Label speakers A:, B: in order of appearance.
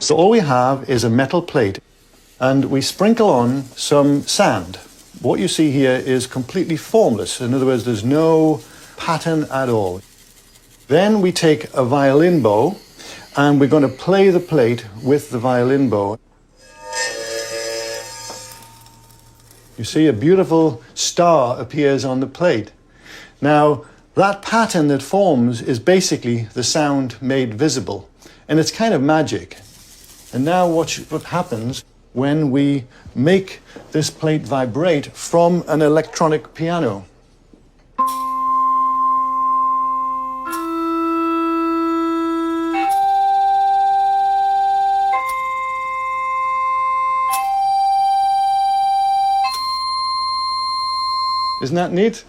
A: So all we have is a metal plate, and we sprinkle on some sand. What you see here is completely formless. In other words, there's no pattern at all. Then we take a violin bow, and we're going to play the plate with the violin bow. You see a beautiful star appears on the plate. Now, that pattern that forms is basically the sound made visible, and it's kind of magic. And now what happens when we make this plate vibrate from an electronic piano. Isn't that neat?